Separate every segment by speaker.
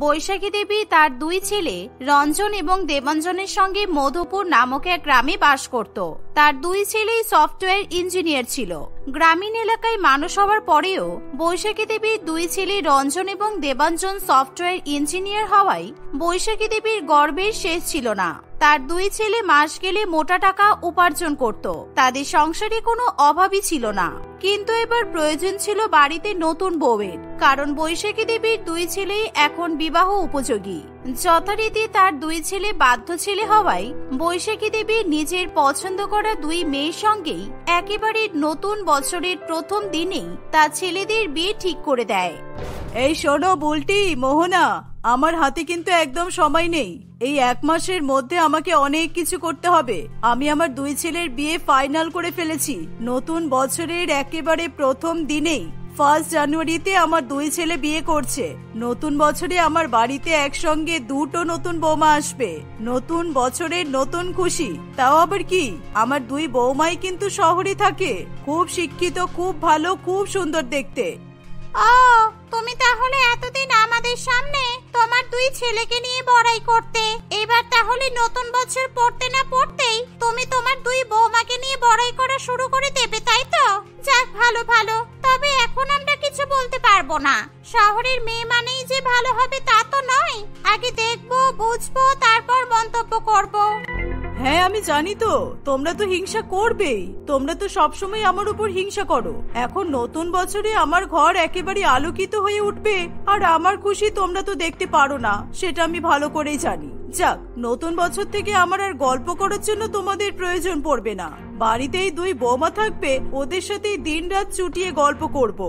Speaker 1: বৈশাখী দেবী তার দুই ছেলে রঞ্জন এবং দেবাঞ্জনের সঙ্গে মধুপুর নামক এক গ্রামে বাস করত। তার দুই ছেলেই সফটওয়্যার ইঞ্জিনিয়ার ছিল। গ্রামীণ এলাকায় মানুষ হওয়ার পরেও বৈশাখী দেবীর দুই ছেলে রঞ্জন এবং দেবাঞ্জন সফটওয়্যার ইঞ্জিনিয়ার হওয়ায় বৈশাখী দেবীর গর্বের শেষ ছিল না। তার দুই ছেলে মাস গেলে মোটা টাকা উপার্জন করত। তাদের সংসারে কোনো অভাবই ছিল না। কিন্তু এবার প্রয়োজন ছিল বাড়িতে নতুন বউয়ের, কারণ বৈশাখী দেবীর দুই ছেলেই এখন বিবাহ উপযোগী। যথারীতি তার দুই ছেলে বাধ্য ছেলে হওয়ায় বৈশাখী দেবী নিজের পছন্দ করা দুই মেয়ের সঙ্গেই একেবারে নতুন বছরের প্রথম দিনেই তার ছেলেদের বিয়ে ঠিক করে দেয়।
Speaker 2: এই শোনো বুলটি, মোহনা, আমার হাতে কিন্তু একদম সময় নেই। এই 1 মাসের মধ্যে আমাকে অনেক কিছু করতে হবে। আমি আমার দুই ছেলের বিয়ে ফাইনাল করে ফেলেছি। নতুন বছরের একেবারে প্রথম দিনেই 1 জানুয়ারিতে আমার দুই ছেলে বিয়ে করছে। নতুন বছরে আমার বাড়িতে একসঙ্গে 2টো নতুন বৌমা আসবে। নতুন বছরের নতুন খুশি। তাও আবার কি, আমার দুই বৌমাই কিন্তু শহরে থাকে, খুব শিক্ষিত, খুব ভালো, খুব সুন্দর দেখতে।
Speaker 1: তুমি তাহলে এতদিন আমাদের সামনে তোমার দুই ছেলেকে নিয়ে বড়াই করতে, এবার তাহলে নতুন বছর পড়তে না পড়তেই তুমি তোমার দুই বৌমাকে নিয়ে বড়াই করা শুরু করে দেবে, তাই তো? যাক, ভালো ভালো। তবে এখন আমরা কিছু বলতে পারবো না। শহরের মেয়ে মানেই যে ভালো হবে তা তো নয়। আগে দেখবো, বুঝবো, তারপর মন্তব্য করব।
Speaker 2: হ্যাঁ, আমি জানি তো তোমরা তো হিংসা করবেই। তোমরা তো সবসময় আমার উপর হিংসা করো। এখন নতুন বছরে আমার ঘর একেবারে আলোকিত হয়ে উঠবে, আর আমার খুশি তোমরা তো দেখতে পারো না, সেটা আমি ভালো করেই জানি। যাক, নতুন বছর থেকে আমার আর গল্প করার জন্য তোমাদের প্রয়োজন পড়বে না। বাড়িতেই দুই বৌমা থাকবে, ওদের সাথে দিনরাত চুটিয়ে গল্প করব।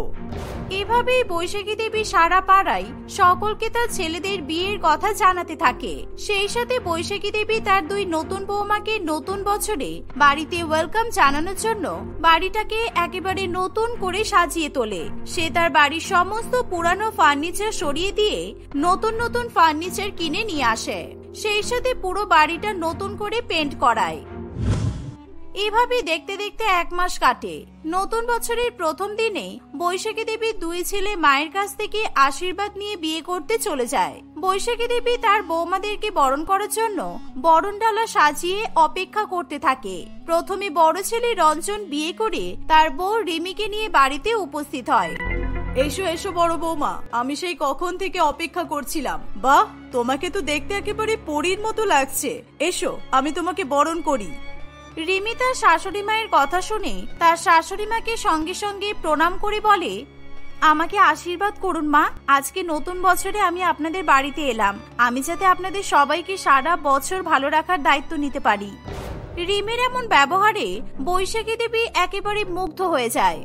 Speaker 1: এভাবেই বৈশাখী দেবী সারা পাড়ায় সকলকে তার ছেলেদের বিয়ের কথা জানাতে থাকে। সেই সাথে বৈশাখী দেবী তার দুই নতুন বৌমাকে নতুন বছরে বাড়িতে ওয়েলকাম জানানোর জন্য বাড়িটাকে একেবারে নতুন করে সাজিয়ে তোলে। সে তার বাড়ির সমস্ত পুরানো ফার্নিচার সরিয়ে দিয়ে নতুন নতুন ফার্নিচার কিনে নিয়ে আসে। সেই সাথে পুরো বাড়িটা নতুন করে পেইন্ট করায়। এভাবে দেখতে দেখতে 1 মাস কাটে। নতুন বছরের প্রথম দিনে বৈশাখী দেবী দুই ছেলে মায়ের কাছ থেকে আশীর্বাদ নিয়ে বিয়ে করতে চলে যায়। বৈশাখী দেবী তার বৌমাদেরকে বরণ করার জন্য বরণডালা সাজিয়ে অপেক্ষা করতে থাকে। প্রথমে বড় ছেলে রঞ্জন বিয়ে করে তার বউ রিমিকে নিয়ে বাড়িতে উপস্থিত হয়।
Speaker 2: এসো এসো বড় বৌমা, আমি সেই কখন থেকে অপেক্ষা করছিলাম। বাহ, তোমাকে তো দেখতে একেবারে পরীর মতো লাগছে। এসো, আমি তোমাকে বরণ করি।
Speaker 1: রিমি তার শাশুড়ি মায়ের কথা শুনে তার শাশুড়ি মাকে সঙ্গে সঙ্গে প্রণাম করে বলে, আমাকে আশীর্বাদ করুন মা। আজকে নতুন বছরে আমি আপনাদের বাড়িতে এলাম। আমি যাতে আপনাদের সবাইকে সারা বছর ভালো রাখার দায়িত্ব নিতে পারি। রিমির এমন ব্যবহারে বৈশাখী দেবী একেবারে মুগ্ধ হয়ে যায়।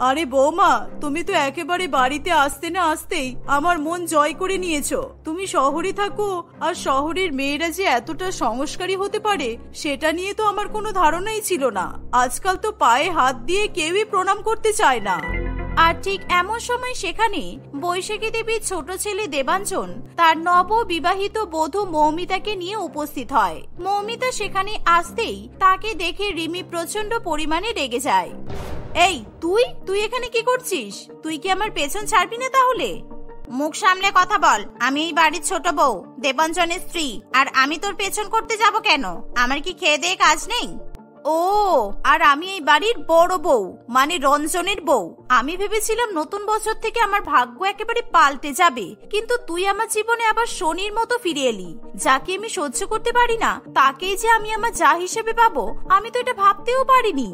Speaker 2: আরে বৌমা, তুমি তো একেবারে বাড়িতে আসতে না আসতেই আমার মন জয় করে নিয়েছো। তুমি শহরে থাকো, আর শহরের মেয়েরা যে এতটা সংস্কারী হতে পারে সেটা নিয়ে তো আমার কোনো ধারণাই ছিল না। আজকাল তো পায়ে হাত দিয়ে কেউই প্রণাম করতে চায় না।
Speaker 1: আর ঠিক এমন সময় সেখানে বৈশাখী দেবীর ছোট ছেলে দেবাঞ্জন তার নববিবাহিত বধূ মৌমিতাকে নিয়ে উপস্থিত হয়। মৌমিতা সেখানে আসতেই তাকে দেখে রিমি প্রচন্ড পরিমাণে রেগে যায়। এই তুই এখানে কি করছিস? তুই কি আমার পেছন ছাড়বি না তাহলে? মুখ সামলে কথা বল। আমি এই বাড়ির ছোট বউ, দেবাঞ্জনের স্ত্রী, আর আমি তোর পেছন করতে যাব কেন? আমার কি খেয়ে দেয়ে কাজ নেই? ও, আর আমি এই বাড়ির বড় বউ, মানে রঞ্জনের বউ। আমি ভেবেছিলাম নতুন বছর থেকে আমার ভাগ্য একেবারে পাল্টে যাবে, কিন্তু তুই আমার জীবনে আবার শনির মতো ফিরে এলি। যাকে আমি সহ্য করতে পারি না তাকেই যে আমি আমার যা হিসেবে পাবো, আমি তো এটা ভাবতেও পারিনি।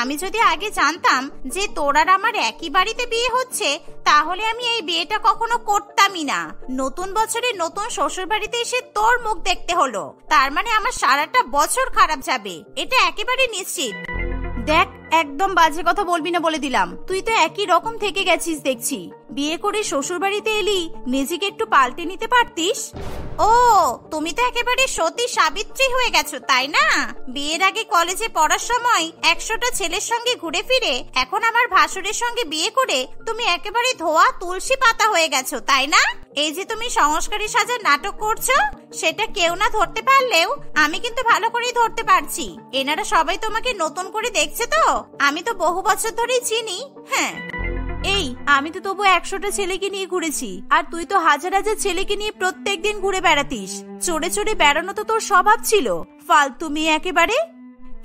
Speaker 1: আমি যদি আগে জানতাম যে তোর আর আমার একই বাড়িতে বিয়ে হচ্ছে, তাহলে আমি এই বিয়েটা কখনো করতামই না। নতুন বছরে নতুন শ্বশুর বাড়িতে এসে তোর মুখ দেখতে হলো, তার মানে আমার সারাটা বছর খারাপ যাবে, এটা একেবারে নিশ্চিত। দেখ, একদম বাজে কথা বলবি না বলে দিলাম। তুই তো একই রকম থেকে গেছিস দেখছি। বিয়ে করে শ্বশুর বাড়িতে এলি, নিজেকে একটু পাল্টে নিতে পারতিস। ও, তুমি তো একেবারে সতী সাবিত্রী হয়ে গেছো, তাই না? বিয়ের আগে কলেজে পড়ার সময় 100টা ছেলের সঙ্গে ঘুরে ফিরে এখন আমার ভাসুরের সঙ্গে বিয়ে করে তুমি একেবারে ধোয়া তুলসী পাতা হয়ে গেছো, তাই না? এই যে তুমি সংস্কারী সাজার নাটক করছো, সেটা কেউ না ধরতে পারলেও আমি কিন্তু ভালো করেই ধরতে পারছি। এনারা সবাই তোমাকে নতুন করে দেখছে তো, আমি তো বহু বছর ধরেই চিনি। হ্যাঁ, এই আমি তো তবু 100টা ছেলেকে নিয়ে ঘুরেছি, আর তুই তো হাজার হাজার ছেলেকে নিয়ে প্রত্যেকদিন ঘুরে বেড়াতিস। চড়ে চড়ে বেড়ানো তো তোর স্বভাব ছিল, ফালতু মেয়ে একেবারে।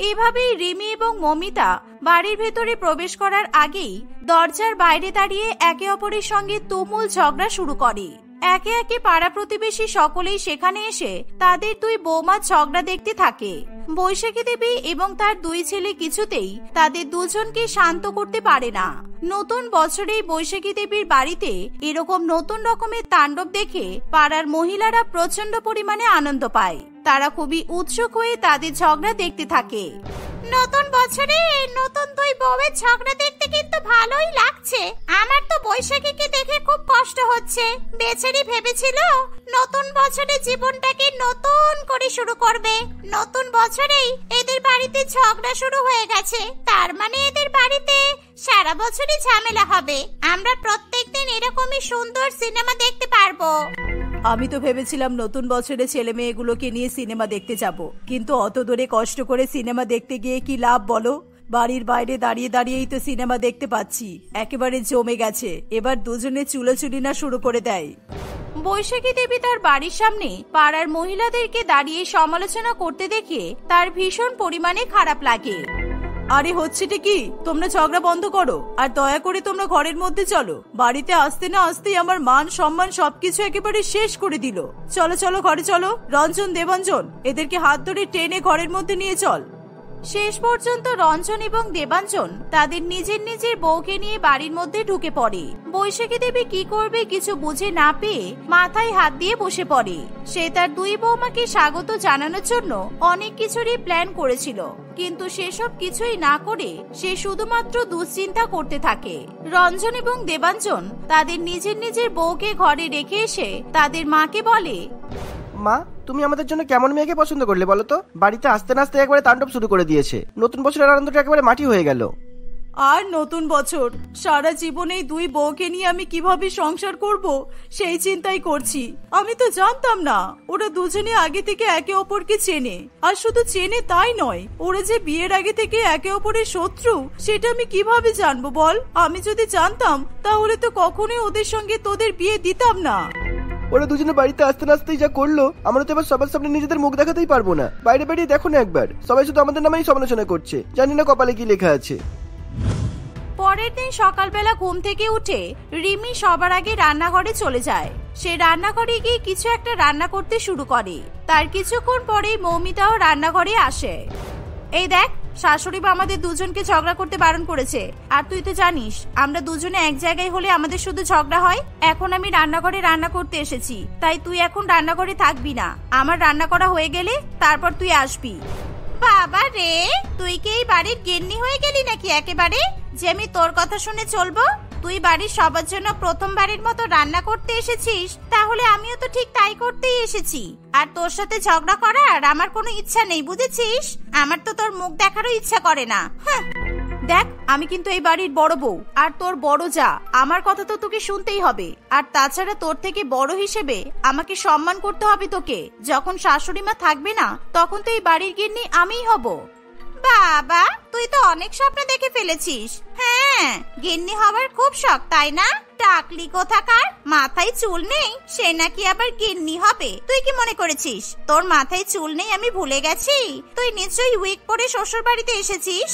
Speaker 1: এভাবেই রিমি এবং মমিতা বাড়ির ভেতরে প্রবেশ করার আগেই দরজার বাইরে দাঁড়িয়ে একে অপরের সঙ্গে তুমুল ঝগড়া শুরু করে। একে একে পাড়া প্রতিবেশী সকলেই সেখানে এসে তাদের দুই বৌমার ঝগড়া দেখতে থাকে। বৈশাখী দেবী এবং তার দুই ছেলে কিছুতেই তাদের দুজনকে শান্ত করতে পারে না। নতুন বছরেই বৈশাখী দেবীর বাড়িতে এরকম নতুন রকমের তাণ্ডব দেখে পাড়ার মহিলারা প্রচন্ড পরিমাণে আনন্দ পায়। তারা খুবই উৎসুক হয়ে তাদের ঝগড়া দেখতে থাকে। নতুন বছরে নতুন দুই বউয়ের ঝগড়া দেখতে কিন্তু ভালোই লাগছে। আমার তো বৈশাখীকে দেখে খুব কষ্ট হচ্ছে। বেচারি ভেবেছিল নতুন বছরে জীবনটাকে নতুন করে শুরু করবে, নতুন বছরেই এদের বাড়িতে ঝগড়া শুরু হয়ে গেছে। তার মানে এদের বাড়িতে সারা বছরই ঝামেলা হবে। আমরা প্রত্যেকদিন এরকমই সুন্দর সিনেমা দেখতে পারবো।
Speaker 2: আমি তো ভেবেছিলাম নতুন বছরে ছেলে মেয়েগুলোকে নিয়ে সিনেমা দেখতে যাব, কিন্তু অত দূরে কষ্ট করে সিনেমা দেখতে গিয়ে কি লাভ বলো? বাড়ির বাইরে দাঁড়িয়ে দাঁড়িয়েই তো সিনেমা দেখতে পাচ্ছি। একেবারে জমে গেছে। এবার দুজনে চুলোচুলি না শুরু করে দেয়।
Speaker 1: বৈশাখী দেবী তার বাড়ির সামনে পাড়ার মহিলাদেরকে দাঁড়িয়ে সমালোচনা করতে দেখে তার ভীষণ পরিমাণে খারাপ লাগে।
Speaker 2: আরে হচ্ছেটা কি? তোমরা ঝগড়া বন্ধ করো আর দয়া করে তোমরা ঘরের মধ্যে চলো। বাড়িতে আসতে না আসতেই আমার মান সম্মান সবকিছু একেবারে শেষ করে দিল। চলো চলো ঘরে চলো। রঞ্জন, দেবাঞ্জন, এদেরকে হাত ধরে টেনে ঘরের মধ্যে নিয়ে চল।
Speaker 1: শেষ পর্যন্ত রঞ্জন এবং দেবাঞ্জন তাদের নিজের নিজের বউকে নিয়ে বাড়ির মধ্যে ঢুকে পড়ে। বৈশাখী দেবী কি করবে কিছু বুঝে না পেয়ে মাথায় হাত দিয়ে বসে পড়ে। সে তার দুই বৌমাকে স্বাগত জানানোর জন্য অনেক কিছুরই প্ল্যান করেছিল, কিন্তু সেসব কিছুই না করে সে শুধুমাত্র দুশ্চিন্তা করতে থাকে। রঞ্জন এবং দেবাঞ্জন তাদের নিজের নিজের বউকে ঘরে রেখে এসে তাদের মাকে বলে,
Speaker 3: মা, তুমি আমাদের জন্য কেমন মেয়েকে পছন্দ করলে বলো তো? বাড়িতে আসতে না আসতে একবারে তাণ্ডব শুরু করে দিয়েছে। নতুন বছরের আনন্দটা একেবারে মাটি হয়ে গেল।
Speaker 2: আর নতুন বছর, সারা জীবনে দুই বউকে নিয়ে আমি কিভাবে সংসার করব সেই চিন্তাই করছি। আমি তো জানতাম না ওরা দুজনে আগে থেকে একে অপরকে চেনে। আর শুধু চেনে তাই নয়, ওরা যে বিয়ের আগে থেকে একে অপরের শত্রু সেটা আমি কিভাবে জানবো বল? আমি যদি জানতাম তাহলে তো কখনোই ওদের সঙ্গে তোদের বিয়ে দিতাম না।
Speaker 3: ওরা দুজনে বাড়িতে আসতে না আসতেই যা করলো, আমরা তো এবার সবার সামনে নিজেদের মুখ দেখাতেই পারবো না। বাইরে বেরিয়ে দেখো না একবার, সবাই শুধু আমাদের নামেই সমালোচনা করছে। জানি না কপালে কি লেখা আছে।
Speaker 1: পরের দিন সকালবেলা ঘুম থেকে উঠে রিমি সবার আগে রান্নাঘরে চলে যায়। সে রান্নাঘরে গিয়ে কিছু একটা রান্না করতে শুরু করে। তার কিছুক্ষণ পরেই মৌমিতাও রান্নাঘরে আসে। এই দেখ, শাশুড়ি বা আমাদের দুজনকে ঝগড়া করতে বারণ করেছে। আর তুই তো জানিস আমরা দুজনে এক জায়গায় হলে আমাদের শুধু ঝগড়া হয়। এখন আমি রান্নাঘরে রান্না করতে এসেছি, তাই তুই এখন রান্নাঘরে থাকবি না। আমার রান্না করা হয়ে গেলে তারপর তুই আসবি। বাবা রে, তুই কি এই বাড়ির গিন্নি হয়ে গেলি নাকি একেবারে, যে আমি তোর কথা শুনে চলবো? তুই বাড়ির সবার জন্য প্রথমবারের মতো রান্না করতে এসেছিস, তাহলে আমিও তো ঠিক তাই করতেই এসেছি। আর তোর সাথে ঝগড়া করার আমার কোনো ইচ্ছা নেই, বুঝেছিস? আমার তো তোর মুখ দেখারও ইচ্ছা করে না। দেখ, আমি কিন্তু এই বাড়ির বড় বউ আর তোর বড় যা। আমার কথা তো তোকে শুনতেই হবে। আর তাছাড়া তোর থেকে বড় হিসেবে আমাকে সম্মান করতে হবে তোকে। যখন শাশুড়ি মা থাকবে না তখন তো এই বাড়ির গিন্নি আমিই হব। বাবা, তুই তো অনেক স্বপ্ন দেখে ফেলেছিস। হ্যাঁ, গিন্নি হবার খুব শখ, তাই না? টাকলি কোথাকার, মাথায় চুল নেই, সে নাকি আবার গিন্নি হবে। তুই কি মনে করেছিস তোর মাথায় চুল নেই আমি ভুলে গেছি? তুই নিশ্চয়ই উইক পরে শ্বশুর বাড়িতে এসেছিস।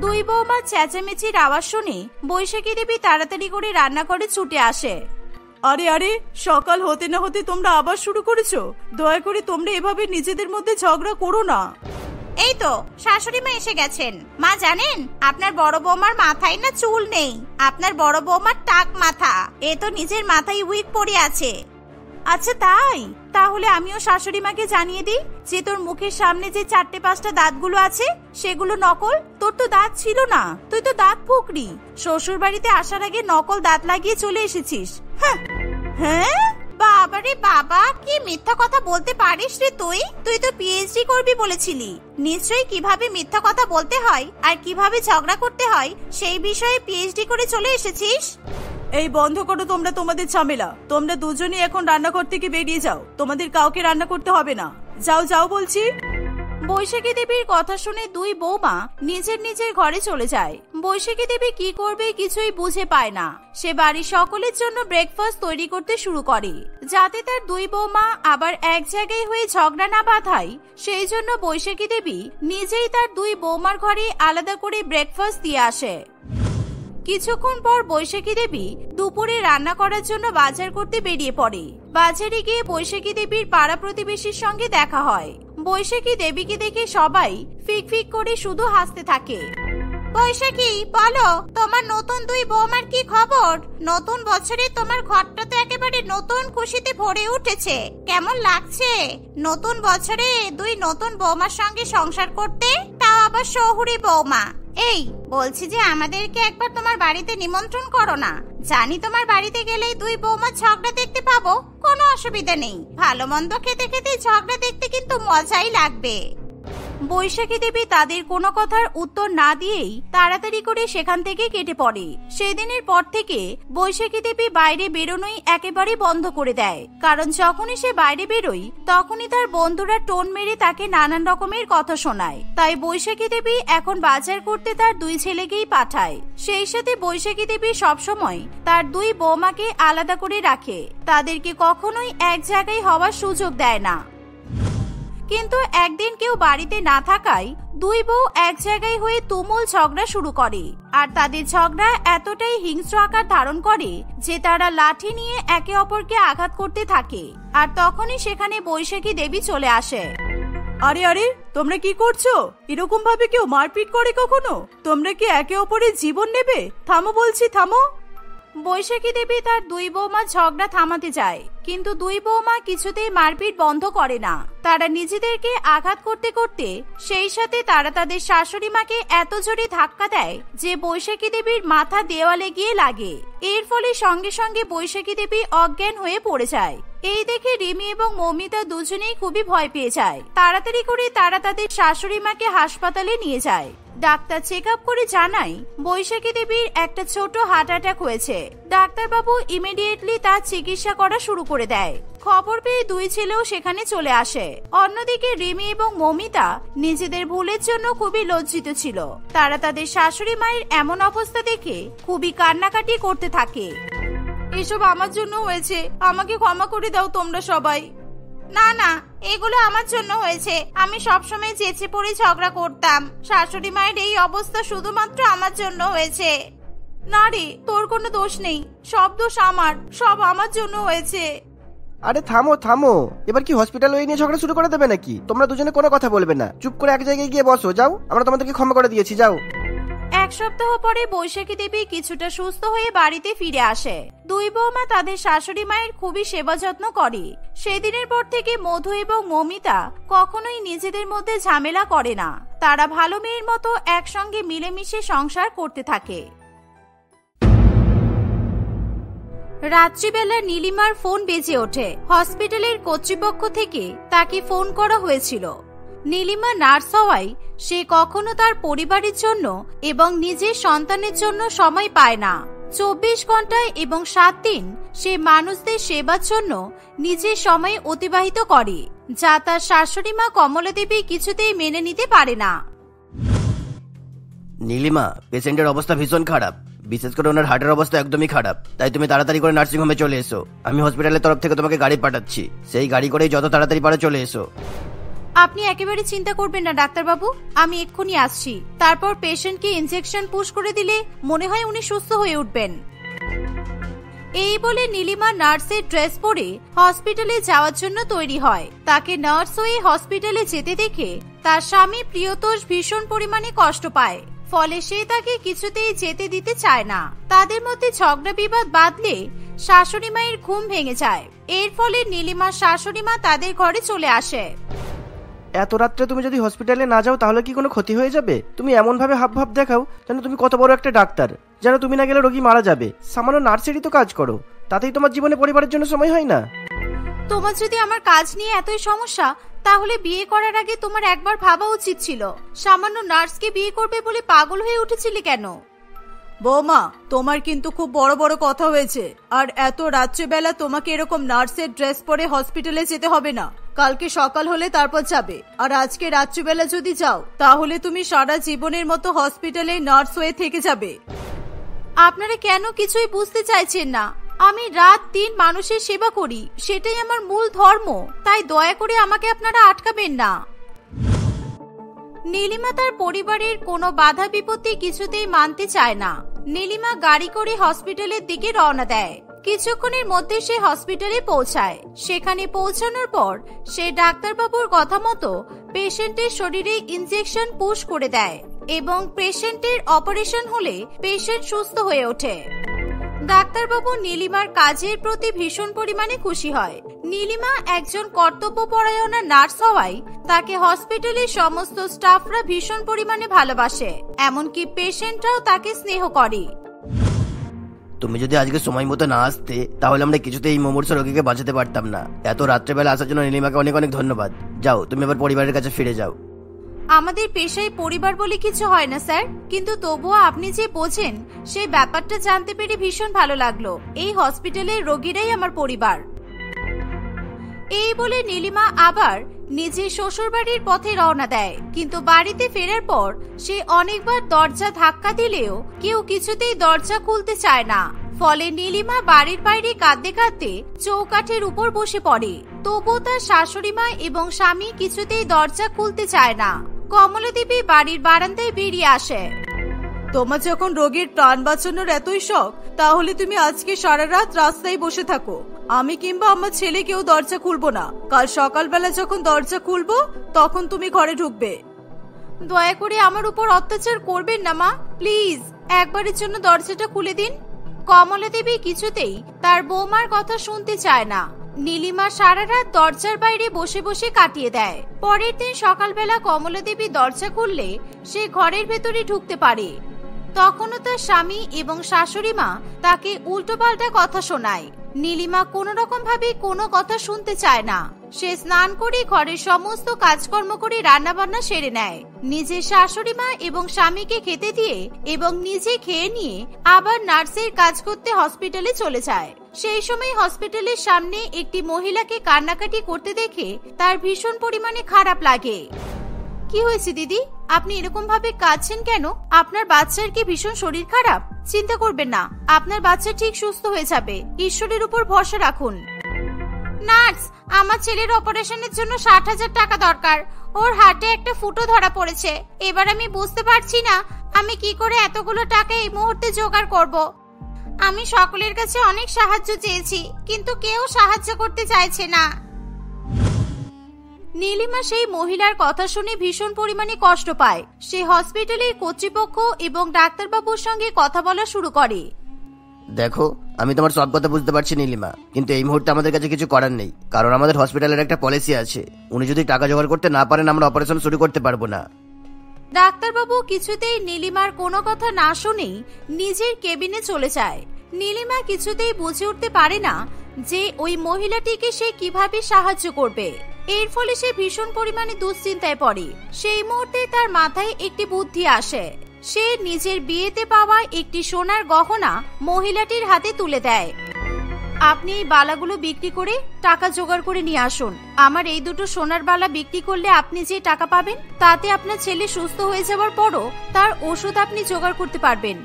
Speaker 1: দুই বৌমা চেঁচামেচির আওয়াজ শুনে বৈশাখী দেবী তাড়াতাড়ি করে রান্নাঘরে ছুটে আসে।
Speaker 2: আরে আরে, সকাল হতে না হতে তোমরা আবার শুরু করেছো? দয়া করে তোমরা এভাবে নিজেদের মধ্যে ঝগড়া করো না।
Speaker 1: এই তো শাশুড়ি মা এসে গেছেন। মা জানেন, আপনার বড় বৌমার মাথায় না চুল নেই, আপনার বড় বৌমার টাক মাথা। এ তো নিজের মাথায় উইক পড়ে আছে। আচ্ছা তাই? তাহলে আমিও শাশুড়ি মাকে জানিয়ে দিই যে তোর মুখের সামনে যে 4-5টা দাঁতগুলো আছে সেগুলো নকল। তোর তো দাঁত ছিল না, তুই তো দাঁত ফুকরি। শ্বশুর বাড়িতে আসার আগে নকল দাঁত লাগিয়ে চলে এসেছিস। হ্যাঁ বাবারে বাবা, কি মিথ্যা কথা বলতে পারিস রে তুই? তুই তো পিএইচডি করবি বলেছিলি। নিশ্চয়ই কিভাবে মিথ্যা কথা বলতে হয় আর কিভাবে ঝগড়া করতে হয় সেই বিষয়ে পিএইচডি করে চলে এসেছিস।
Speaker 2: এই বন্ধ করো তোমরা তোমাদের ঝামেলা। তোমরা দুজনেই এখন রান্নাঘর থেকে বেরিয়ে যাও। তোমাদের কাউকে রান্না করতে হবে না। যাও যাও বলছি।
Speaker 1: বৈশাখী দেবীর কথা শুনে দুই বৌমা নিজের নিজের ঘরে চলে যায়। বৈশাখী দেবী কি করবে কিছুই বুঝে পায় না। সে বাড়ির সকলের জন্য ব্রেকফাস্ট তৈরি করতে শুরু করে, যাতে তার দুই বৌমা আবার এক জায়গায় হয়ে ঝগড়া না বাঁধায়। সেই জন্য বৈশাখী দেবী নিজেই তার দুই বৌমার ঘরে আলাদা করে ব্রেকফাস্ট দিয়ে আসে। কিছুক্ষণ পর বৈশাখী দেবী দুপুরে রান্না করার জন্য বাজার করতে বেরিয়ে পড়ে। বাজারে গিয়ে বৈশাখী দেবীর পাড়া প্রতিবেশীর সঙ্গে দেখা হয়। বৈশাখী দেবীকে দেখে সবাই ফিক ফিক করে শুধু হাসতে থাকে। বৈশাখী, বলো তোমার নতুন দুই বৌমার কি খবর? নতুন বছরে তোমার ঘরটা তো একেবারে নতুন খুশিতে ভরে উঠেছে। কেমন লাগছে নতুন বছরে দুই নতুন বৌমার সঙ্গে সংসার করতে, তাও আবার শহুরে বৌমা? এই বলছি যে আমাদেরকে একবার তোমার বাড়িতে নিমন্ত্রণ করো না। জানি তোমার বাড়িতে গেলেই দুই বৌমা ঝগড়া দেখতে পাবো, কোনো অসুবিধা নেই। ভালো মন্দ খেতে খেতে ঝগড়া দেখতে কিন্তু মজাই লাগবে। বৈশাখী দেবী তাদের কোনো কথার উত্তর না দিয়েই তাড়াতাড়ি করে সেখান থেকে কেটে পড়ে। সেদিনের পর থেকে বৈশাখী দেবী বাইরে বেরোনোই একেবারে বন্ধ করে দেয়, কারণ যখনই সে বাইরে বেরোয় তখনই তার বন্ধুরা টোন মেরে তাকে নানান রকমের কথা শোনায়। তাই বৈশাখী দেবী এখন বাজার করতে তার দুই ছেলেকেই পাঠায়। সেই সাথে বৈশাখী দেবী সবসময় তার দুই বৌমাকে আলাদা করে রাখে, তাদেরকে কখনোই এক জায়গায় হওয়ার সুযোগ দেয় না। কিন্তু একদিন কেউ বাড়িতে না থাকায় দুই বউ এক জায়গায় হয়ে তুমুল ঝগড়া শুরু করে। আর তাদের ঝগড়া এতটাই হিংস্র আকার ধারণ করে যে তারা লাঠি নিয়ে একে অপরকে আঘাত করতে থাকে। আর তখনই সেখানে বৈশাখী দেবী চলে আসে।
Speaker 2: আরে আরে, তোমরা কি করছো? এরকম ভাবে কেউ মারপিট করে কখনো? তোমরা কি একে অপরের জীবন নেবে? থামো বলছি, থামো।
Speaker 1: বৈশাখী দেবী তার দুই বৌমা ঝগড়া থামাতে যায়, কিন্তু দুই বৌমা কিছুতেই মারপিট বন্ধ করে না। তারা নিজেদেরকে আঘাত করতে করতে সেই সাথে তারা তাদের শাশুড়ি মাকে এত জোরে ধাক্কা দেয় যে বৈশাখী দেবীর মাথা দেওয়ালে গিয়ে লাগে। এর ফলে সঙ্গে সঙ্গে বৈশাখী দেবী অজ্ঞান হয়ে পড়ে যায়। এই দেখে রিমি এবং মৌমিতা দুজনেই খুবই ভয় পেয়ে যায়। তাড়াতাড়ি করে তারা তাদের শাশুড়ি মাকে হাসপাতালে নিয়ে যায়। ডাক্তার চেক আপ করে জানায় বৈশাখী দেবীর একটা ছোট হার্ট অ্যাটাক হয়েছে। ডাক্তারবাবু ইমিডিয়েটলি তার চিকিৎসা করা শুরু করে দেয়। খবর পেয়ে দুই ছেলেও সেখানে চলে আসে। অন্যদিকে রিমি এবং মৌমিতা নিজেদের ভুলের জন্য খুবই লজ্জিত ছিল। তারা তাদের শাশুড়ি মায়ের এমন অবস্থা দেখে খুবই কান্নাকাটি করতে থাকে।
Speaker 2: এসব আমার জন্য হয়েছে, আমাকে ক্ষমা করে দাও তোমরা সবাই।
Speaker 1: না না, এগুলো আমার জন্য হয়েছে। আমি সবসময় চেঁচে পড়ে ঝগড়া করতাম। শাশুড়ি মায়ের এই অবস্থা শুধুমাত্র আমার জন্য হয়েছে।
Speaker 2: না রে, তোর কোনো দোষ নেই, সব দোষ আমার, সব আমার জন্য হয়েছে।
Speaker 3: আরে থামো থামো, এবার কি হসপিটাল ওই নিয়ে ঝগড়া শুরু করে দেবে নাকি? তোমরা দুজনে কোনো কথা বলবে না, চুপ করে এক জায়গায় গিয়ে বসো। যাও, আমরা তোমাদেরকে ক্ষমা করে দিয়েছি, যাও।
Speaker 1: এক সপ্তাহ পরে বৈশাখী দেবী কিছুটা সুস্থ হয়ে বাড়িতে ফিরে আসে। দুই বৌমা তাদের শাশুড়ি মায়ের খুবই সেবা যত্ন করে। সেদিনের পর থেকে মধু এবং মৌমিতা কখনোই নিজেদের মধ্যে ঝামেলা করে না। তারা ভালো মেয়ের মতো একসঙ্গে মিলেমিশে সংসার করতে থাকে। রাত্রিবেলা নীলিমার ফোন বেজে ওঠে। হসপিটালের কর্তৃপক্ষ থেকে তাকে ফোন করা হয়েছিল। নীলিমা নার্স হওয়ায় সে কখনো তার পরিবারের জন্য এবং নিজের সন্তানের জন্য সময় পায় না। 24 ঘন্টা এবং 7 দিন সে মানুষদের সেবার জন্য নিজের সময় অতিবাহিত করে, যা তার শাশুড়ি মা কমলা দেবী কিছুতেই মেনে নিতে পারে না।
Speaker 3: নীলিমা, পেশেন্টের অবস্থা ভীষণ খারাপ, বিশেষ করে ওনার হার্টের অবস্থা একদমই খারাপ। তাই তুমি তাড়াতাড়ি করে নার্সিং হোমে চলে এসো। আমি হসপিটালের তরফ থেকে তোমাকে গাড়ি পাঠাচ্ছি, সেই গাড়ি করেই যত তাড়াতাড়ি পারো চলে এসো।
Speaker 1: আপনি একেবারে চিন্তা করবেন না ডাক্তারবাবু, আমি এক্ষুনি আসছি। তারপর পেশেন্টকে ইনজেকশন পুশ করে দিলে মনে হয় উনি সুস্থ হয়ে উঠবেন। এই বলে নীলিমা নার্সের ড্রেস পরে হসপিটালে যাওয়ার জন্য তৈরি হয়। তাকে নার্স হয়ে হসপিটালে যেতে দেখে তার স্বামী প্রিয়তোষ ভীষণ পরিমাণে কষ্ট পায়। ফলে সে তাকে কিছুতেই যেতে দিতে চায় না। তাদের মধ্যে ঝগড়া বিবাদ বাঁধলে শাশুড়ি মায়ের ঘুম ভেঙে যায়। এর ফলে নীলিমার শাশুড়ি মা তাদের ঘরে চলে আসে।
Speaker 3: এত রাত্রে তুমি যদি হসপিটালে না যাও তাহলে কি কোনো ক্ষতি হয়ে যাবে? তুমি এমন ভাবে হাব ভাব দেখাও যেন তুমি কত বড় একটা ডাক্তার, যেন তুমি না গেলে রোগী মারা যাবে। সামান্য নার্সেরই তো কাজ করো, তাতেই তোমার জীবনে পরিবারের জন্য সময় হয় না।
Speaker 1: তোমার যদি আমার কাজ নিয়ে এতই সমস্যা, তাহলে বিয়ে করার আগে তোমার একবার ভাবা উচিত ছিল। সামান্য নার্সকে বিয়ে করবে বলে পাগল হয়ে উঠেছিলে কেন?
Speaker 2: বৌমা, তোমার কিন্তু খুব বড় বড় কথা হয়েছে। আর এত রাত্রেবেলা তোমাকে এরকম নার্সের ড্রেস পরে হসপিটালে যেতে হবে না। কালকে সকাল হলে তারপর যাবে। আর আজকে রাত্রিবেলা যদি যাও তাহলে তুমি সারা জীবনের মতো হসপিটালে নার্স হয়ে থেকে যাবে।
Speaker 1: আপনারা কেন কিছুই বুঝতে চাইছেন না? আমি রাত দিন মানুষের সেবা করি, সেটাই আমার মূল ধর্ম। তাই দয়া করে আমাকে আপনারা আটকাবেন না। নীলিমা তার পরিবারের কোনো বাধা বিপত্তি কিছুতেই মানতে চায় না। নীলিমা গাড়ি করে হসপিটালের দিকে রওনা দেয়। কিছুক্ষণের মধ্যে সে হসপিটালে পৌঁছায়। সেখানে পৌঁছানোর পর সে ডাক্তারবাবুর কথা মতো পেশেন্টের শরীরে ইনজেকশন পুশ করে দেয় এবং পেশেন্টের অপারেশন হলে পেশেন্ট সুস্থ হয়ে ওঠে। ডাক্তারবাবু নীলিমার কাজের প্রতি ভীষণ পরিমাণে খুশি হয়। নীলিমা একজন কর্তব্যপরায়ণা নার্স হওয়ায় তাকে হসপিটালের সমস্ত স্টাফরা ভীষণ পরিমাণে ভালোবাসে, এমনকি পেশেন্টরাও তাকে স্নেহ করে।
Speaker 3: তুমি যদি আজকে সময় মতো না আসতে তাহলে আমরা কিছুতেই এই মুমূর্ষু রোগীকে বাঁচাতে পারতাম না। এত রাত্রেবেলা আসার জন্য নীলিমাকে অনেক অনেক ধন্যবাদ। যাও, তুমি এবার পরিবারের কাছে ফিরে যাও।
Speaker 1: আমাদের পেশায় পরিবার বলে কিছু হয় না স্যার, কিন্তু তবুও আপনি যে বোঝেন সেই ব্যাপারটা জানতে পেরে ভীষণ ভালো লাগলো। এই হসপিটালের রোগীরাই আমার পরিবার। এই বলে নীলিমা আবার নিজের শ্বশুর বাড়ির পথে রওনা দেয়। কিন্তু বাড়িতে ফেরার পর সে অনেকবার দরজা ধাক্কা দিলেও কেউ কিছুতেই দরজা খুলতে চায় না। ফলে নীলিমা বাড়ির বাইরে কাঁদতে কাঁদতে চৌকাঠের উপর বসে পড়ে। তবুও তার শাশুড়ি মা এবং স্বামী কিছুতেই দরজা খুলতে চায় না। কমলা দেবী বাড়ির বারান্দায় বেরিয়ে আসে।
Speaker 2: তোমার যখন রোগীর প্রাণ বাঁচানোর এতই শখ, তাহলে তুমি আজকে সারা রাত রাস্তায় বসে থাকো। আমি কিংবা আমার ছেলে কেউ দরজা খুলবো না। কাল সকালবেলা যখন দরজা খুলবো তখন তুমি ঘরে ঢুকবে।
Speaker 1: দয়া করে আমার উপর অত্যাচার করবেন না মা, প্লিজ একবারের জন্য দরজাটা খুলে দিন। কমলা দেবী কিছুতেই তার বৌমার কথা শুনতে চায় না। নীলিমা সারা রাত দরজার বাইরে বসে বসে কাটিয়ে দেয়। পরের দিন সকালবেলা কমলা দেবী দরজা খুললে সে ঘরের ভেতরে ঢুকতে পারে। তখনও তার স্বামী এবং শাশুড়ি মা তাকে উল্টোপাল্টা কথা শোনায়। নীলিমা কোনো রকম ভাবে কোনো কথা শুনতে চায় না। সে স্নান করে ঘরের সমস্ত কাজকর্ম করে রান্না বান্না সেরে নেয়। নিজের শাশুড়ি মা এবং স্বামীকে খেতে দিয়ে এবং নিজে খেয়ে নিয়ে আবার নার্সের কাজ করতে হসপিটালে চলে যায়। সেই সময় হসপিটালের সামনে একটি মহিলাকে কান্নাকাটি করতে দেখে তার ভীষণ পরিমাণে খারাপ লাগে। কি হয়েছে দিদি, আপনি এরকম ভাবে কাঁদছেন কেন? আপনার বাচ্চার কি ভীষণ শরীর খারাপ? চিন্তা করবেন না, আপনার বাচ্চা ঠিক সুস্থ হয়ে যাবে। ঈশ্বরের উপর ভরসা রাখুন। নার্স, আমার ছেলের অপারেশনের জন্য 60,000 টাকা দরকার। ওর হার্টে একটা ফুটো ধরা পড়েছে। এবার আমি বুঝতে পারছি না আমি কি করে এতগুলো টাকা এই মুহূর্তে জোগাড় করব। আমি সকলের কাছে অনেক সাহায্য চেয়েছি, কিন্তু কেউ সাহায্য করতে চাইছে না। নীলিমা সেই মহিলার কথা শুনে ভীষণ পরিমাণে কষ্ট পায়। সে হসপিটালের কর্তৃপক্ষ এবং ডাক্তারবাবুর সঙ্গে কথা বলা শুরু করে।
Speaker 3: দেখো, আমি তোমার সব কথা বুঝতে পারছি নীলিমা, কিন্তু এই মুহূর্তে আমাদের কাছে কিছু করার নেই। কারণ আমাদের হসপিটালের একটা পলিসি আছে, উনি যদি টাকা জোগাড় করতে না পারেন আমরা অপারেশন শুরু করতে পারবো না।
Speaker 1: ডাক্তারবাবু কিছুতেই নীলিমার কোনো কথা না শুনেই নিজের কেবিনে চলে যায়। নীলিমা কিছুতেই বুঝে উঠতে পারে না যে ওই মহিলাটিকে সে কিভাবে সাহায্য করবে। এর ফলে সে ভীষণ পরিমাণে দুশ্চিন্তায় পড়ে। সেই মুহূর্তে তার মাথায় একটি বুদ্ধি আসে। সে নিজের বিয়েতে পাওয়া একটি সোনার গহনা মহিলাটির হাতে তুলে দেয়। আপনি এই বালাগুলো বিক্রি করে টাকা জোগাড় করে নিয়ে আসুন। আমার এই দুটো সোনার বালা বিক্রি করলে আপনি যে টাকা পাবেন তাতে আপনার ছেলে সুস্থ হয়ে যাওয়ার পরও তার ওষুধ আপনি জোগাড় করতে পারবেন।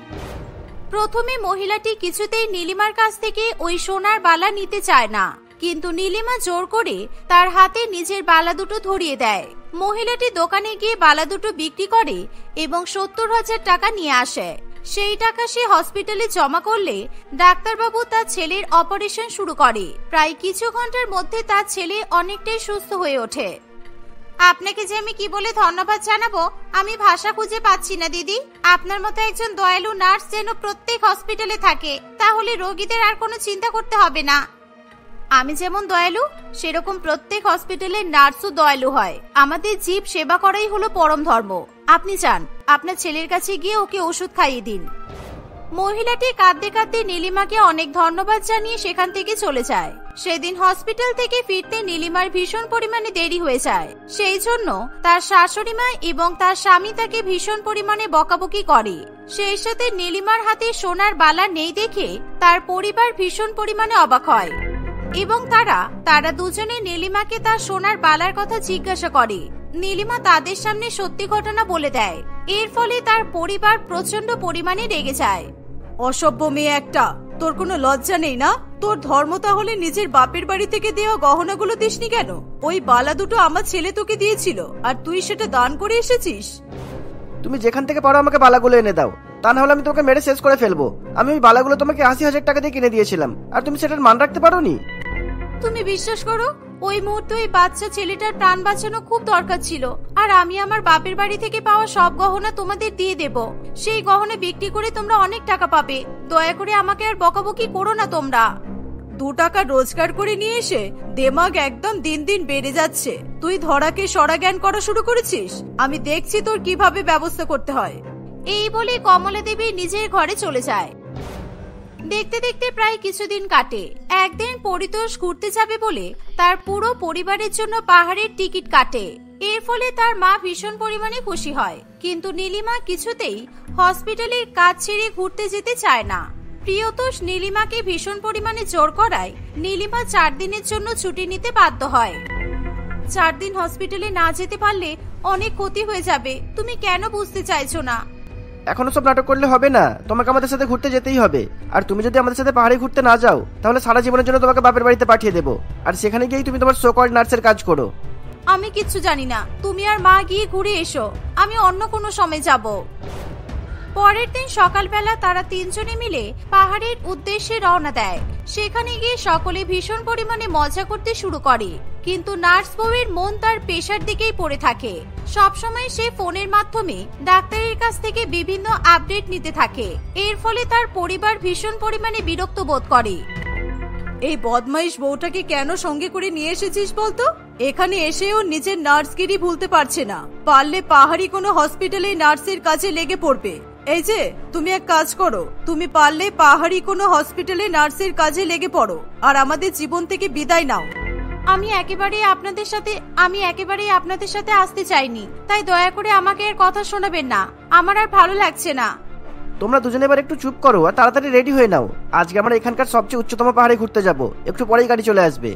Speaker 1: প্রথমে মহিলাটি কিছুতেই নীলিমার কাছ থেকে ওই সোনার বালা নিতে চায় না, কিন্তু নীলিমা জোর করে তার হাতে নিজের বালা দুটো ধরিয়ে দেয়। মহিলাটি দোকানে গিয়ে বালা দুটো বিক্রি করে এবং 70,000 টাকা নিয়ে আসে। সেই টাকা সে হসপিটালে জমা করলে ডাক্তারবাবু তার ছেলের অপারেশন শুরু করে। প্রায় কিছু ঘন্টার মধ্যে তার ছেলে অনেকটাই সুস্থ হয়ে ওঠে। আপনাকে যে আমি কি বলে ধন্যবাদ জানাবো আমি ভাষা খুঁজে পাচ্ছি না দিদি। আপনার মতো একজন দয়ালু নার্স যেন প্রত্যেক হসপিটালে থাকে, তাহলে রোগীদের আর কোনো চিন্তা করতে হবে না। আমি যেমন দয়ালু সেরকম প্রত্যেক হসপিটালের নার্সও দয়ালু হয়। আমাদের জীব সেবা করাই হলো পরম ধর্ম। আপনি যান, আপনার ছেলের কাছে গিয়ে ওকে ওষুধ খাইয়ে দিন। মহিলাটি কাঁদতে কাঁদতে নীলিমাকে অনেক ধন্যবাদ জানিয়ে সেখান থেকে চলে যায়। সেদিন হসপিটাল থেকে ফিরতে নীলিমার ভীষণ পরিমাণে দেরি হয়ে যায়। সেই জন্য তার শাশুড়ি মা এবং তার স্বামী তাকে ভীষণ পরিমাণে বকাবকি করে। সেই সাথে নীলিমার হাতে সোনার বালা নেই দেখে তার পরিবার ভীষণ পরিমাণে অবাক হয় এবং তারা দুজনে নীলিমাকে তার সোনার বালার কথা জিজ্ঞাসা করে। নীলিমা তাদের সামনে সত্যি ঘটনা বলে দেয়। এর ফলে তার পরিবার প্রচন্ড পরিমাণে রেগে যায়।
Speaker 2: অসভ্য মেয়ে একটা, তোর কোনো লজ্জা নেই না? তোর ধর্ম তাহলে নিজের বাপের বাড়ি থেকে দেওয়া গহনাগুলো দিসনি কেন? ওই বালা দুটো আমার ছেলে তোকে দিয়েছিল আর তুই সেটা দান করে এসেছিস।
Speaker 3: তুমি যেখান থেকে পারো আমাকে বালাগুলো এনে দাও, তা না হলে আমি তোমাকে মেরে শেষ করে ফেলবো। আমি ওই বালাগুলো তোমাকে 80,000 টাকা দিয়ে কিনে দিয়েছিলাম, আর তুমি সেটার মান রাখতে পারোনি।
Speaker 1: তুমি বিশ্বাস করো, ওই মুহূর্তে ওই বাচ্চা ছেলেটার প্রাণ বাঁচানো খুব দরকার ছিল, আর আমি আমার বাপের বাড়ি থেকে পাওয়া সব গহনা তোমাদের দিয়ে দেব। সেই গহনা বিক্রি করে তোমরা অনেক টাকা পাবে। দয়া করে আমাকে আর বকাবকি করো না তোমরা।
Speaker 2: 2 টাকা রোজগার করে নিয়ে এসে দেমাগ একদম দিন দিন বেড়ে যাচ্ছে। তুই ধরাকে সরা জ্ঞান করা শুরু করেছিস। আমি দেখছি তোর কিভাবে ব্যবস্থা করতে হয়।
Speaker 1: এই বলে কমলা দেবী নিজের ঘরে চলে যায়। দেখতে দেখতে প্রায় কিছুদিন কাটে। একদিন পরিতোষ ঘুরতে যাবে বলে তার পুরো পরিবারের জন্য পাহাড়ের টিকিট কাটে। এর ফলে তার মা ভীষণ পরিমাণে খুশি হয়, কিন্তু নীলিমা কিছুতেই হসপিটালের কাজ ছেড়ে ঘুরতে যেতে চায় না। প্রিয়তোষ নীলিমাকে ভীষণ পরিমাণে জোর করায় নীলিমা 4 দিনের জন্য ছুটি নিতে বাধ্য হয়। 4 দিন হসপিটালে না যেতে পারলে অনেক ক্ষতি হয়ে যাবে। তুমি কেন বুঝতে চাইছো না?
Speaker 3: এখনো সব নাটক করলে হবে না, তোমাকে আমাদের সাথে ঘুরতে যেতেই হবে। আর তুমি যদি আমাদের সাথে পাহাড়ে ঘুরতে না যাও তাহলে সারা জীবনের জন্য তোমাকে বাপের বাড়িতে পাঠিয়ে দেবো, আর সেখানে গিয়েই তুমি তোমার সোকল্ড নার্সের কাজ করো।
Speaker 1: আমি কিচ্ছু জানি না, তুমি আর মা গিয়ে ঘুরে এসো, আমি অন্য কোনো সময় যাব। পরের দিন সকালবেলা তারা 3 জনে মিলে পাহাড়ের উদ্দেশ্যে রওনা দেয়। সেখানে গিয়ে সকলে ভীষণ পরিমাণে মজা করতে শুরু করে, কিন্তু নার্স বউয়ের মন তার পেশার দিকেই পড়ে থাকে। সবসময় সে ফোনের মাধ্যমে ডাক্তারের কাছ থেকে বিভিন্ন আপডেট নিতে থাকে। এর ফলে তার পরিবার ভীষণ পরিমাণে বিরক্ত বোধ করে।
Speaker 2: এই বদমাইশ বউটাকে কেন সঙ্গে করে নিয়ে এসেছিস বলতো? এখানে এসেও নিজের নার্সগিরি ভুলতে পারছে না। পারলে পাহাড়ি কোনো হসপিটালে নার্সের কাজে লেগে পড়বে। এই যে, তুমি এক কাজ করো, তুমি পারলে পাহাড়ি কোনো হসপিটালে নার্সের কাজে লেগে পড়ো আর আমাদের জীবন থেকে বিদায় নাও।
Speaker 1: আমি একেবারেই আপনাদের সাথে আসতে চাইনি, তাই দয়া করে আমাকে আর কথা শোনাবেন না। আমার আর ভালো লাগছে না।
Speaker 3: তোমরা দুজনে এবার একটু চুপ করো আর তাড়াতাড়ি রেডি হয়ে নাও। আজকে আমরা এখানকার সবচেয়ে উচ্চতম পাহাড়ে ঘুরতে যাব, একটু পরেই গাড়ি চলে আসবে।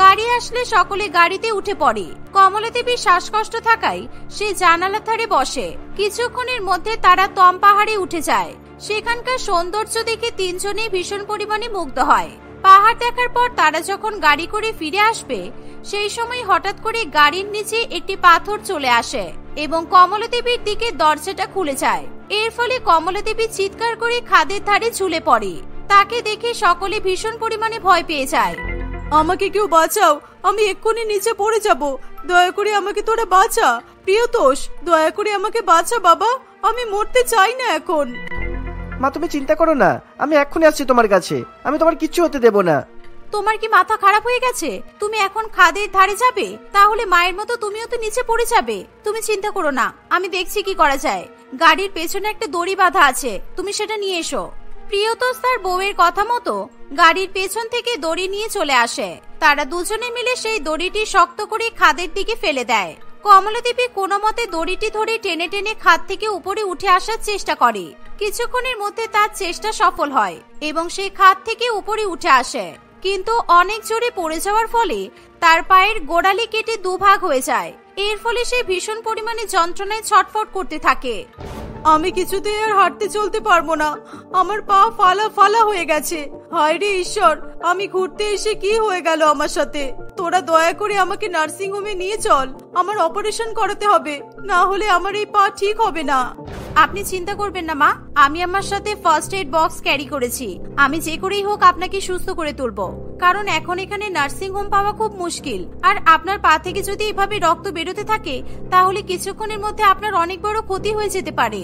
Speaker 1: গাড়ি আসলে সকলে গাড়িতে উঠে পড়ে। কমলা দেবীর শ্বাসকষ্ট থাকায় সে জানালার ধারে বসে। কিছুক্ষণের মধ্যে তারা তম পাহাড়ে উঠে যায়। সেখানকার সৌন্দর্য দেখে 3 জনেই ভীষণ পরিমাণে মুগ্ধ হয়। পাহাড় দেখার পর তারা যখন গাড়ি করে ফিরে আসবে, সেই সময় হঠাৎ করে গাড়ির নিচে একটি পাথর চলে আসে এবং কমলা দেবীর দিকে দরজাটা খুলে যায়। এর ফলে কমলা দেবী চিৎকার করে খাদের ধারে ঝুলে পড়ে। তাকে দেখে সকলে ভীষণ পরিমাণে ভয় পেয়ে যায়।
Speaker 2: আমাকে কেউ বাঁচাও, আমি এক্ষুনি নিচে পড়ে যাব। দয়া করে আমাকে তোরা বাঁচা। প্রিয়তোষ, দয়া করে আমাকে বাঁচা বাবা, আমি মরতে চাই না এখন।
Speaker 3: মা তুমি চিন্তা করো না, আমি এক্ষুনি আসছি তোমার কাছে। আমি তোমার কিচ্ছু হতে দেব না।
Speaker 1: তোমার কি মাথা খারাপ হয়ে গেছে? তুমি এখন খাদের ধারে যাবে, তাহলে মায়ের মতো তুমিও তো নিচে পড়ে যাবে। তুমি চিন্তা করো না, আমি দেখছি কি করা যায়। গাড়ির পেছনে একটা দড়ি বাঁধা আছে, তুমি সেটা নিয়ে এসো। প্রিয়তোষ তার বউয়ের কথা মতো গাড়ির পেছন থেকে দড়ি নিয়ে চলে আসে। তারা দুজনে মিলে সেই দড়িটি শক্ত করে খাদের দিকে ফেলে দেয়। কমলা দেবী কোনো মতে দড়িটি ধরে টেনে টেনে খাদ থেকে উপরে উঠে আসার চেষ্টা করে। কিছুক্ষণের মধ্যে তার চেষ্টা সফল হয় এবং সে খাদ থেকে উপরে উঠে আসে, কিন্তু অনেক জোরে পড়ে যাওয়ার ফলে তার পায়ের গোড়ালি কেটে 2 ভাগ হয়ে যায়। এর ফলে সে ভীষণ পরিমাণে যন্ত্রণায় ছটফট করতে থাকে।
Speaker 2: আমি কিছুতেই আর হাঁটতে চলতে পারবো না, আমার পা ফালা ফালা হয়ে গেছে। হায় রে ঈশ্বর, আমি ঘুরতে এসে কি হয়ে গেল আমার সাথে। তোরা দয়া করে আমাকে নার্সিং হোমে নিয়ে চল, আমার অপারেশন করাতে হবে, না হলে আমার এই পা ঠিক হবে না।
Speaker 1: আপনি চিন্তা করবেন না মা, আমি আমার সাথে ফার্স্ট এড বক্স ক্যারি করেছি। আমি যে করেই হোক আপনাকে সুস্থ করে তুলবো, কারণ এখন এখানে নার্সিং হোম পাওয়া খুব মুশকিল। আর আপনার পা থেকে যদি এভাবে রক্ত বেরোতে থাকে তাহলে কিছুক্ষণের মধ্যে আপনার অনেক বড় ক্ষতি হয়ে যেতে পারে।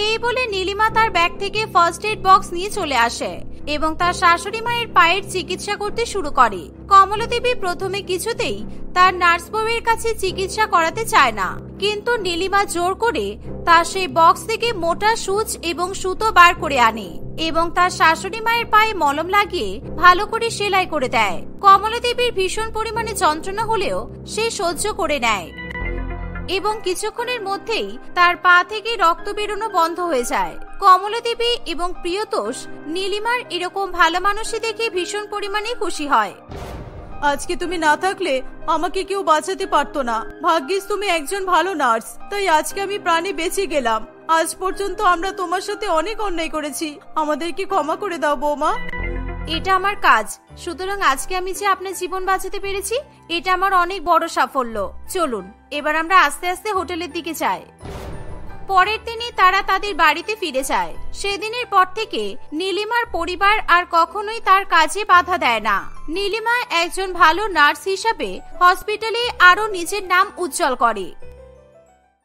Speaker 1: এই বলে নীলিমা তার ব্যাগ থেকে ফার্স্ট এড বক্স নিয়ে চলে আসে এবং তার শাশুড়ি মায়ের পায়ের চিকিৎসা করতে শুরু করে। কমলা দেবী প্রথমে কিছুতেই তার নার্স বউয়ের কাছে চিকিৎসা করাতে চায় না, কিন্তু নীলিমা জোর করে তার সেই বক্স থেকে মোটা সূচ এবং সুতো বার করে আনে এবং তার শাশুড়ি মায়ের পায়ে মলম লাগিয়ে ভালো করে সেলাই করে দেয়। কমলা দেবীর ভীষণ পরিমাণে যন্ত্রণা হলেও সে সহ্য করে নেয় এবং কিছুক্ষণের মধ্যেই তার পা থেকে রক্ত বেরোনো বন্ধ হয়ে যায়। কমলা দেবী এবং প্রিয়তোষ নীলিমার এরকম ভালো মানুষই দেখে ভীষণ পরিমাণে খুশি হয়।
Speaker 2: আজকে তুমি না থাকলে আমাকে কেউ বাঁচাতে পারতো না। ভাগ্যিস তুমি একজন ভালো নার্স, তাই আজকে আমি প্রাণে বেঁচে গেলাম। আজ পর্যন্ত আমরা তোমার সাথে অনেক অন্যায় করেছি, আমাদেরকে ক্ষমা করে দাও বৌমা।
Speaker 1: এটা আমার কাজ, সুতরাং আজকে আমি যে আপনার জীবন বাঁচাতে পেরেছি এটা আমার অনেক বড় সাফল্য। চলুন এবার আমরা আস্তে আস্তে হোটেলের দিকে যাই। পরের দিনে তারা তাদের বাড়িতে ফিরে যায়। সেদিনের পর থেকে নীলিমার পরিবার আর কখনোই তার কাজে বাধা দেয় না। নীলিমা একজন ভালো নার্স হিসাবে হসপিটালে আরো নিজের নাম উজ্জ্বল করে।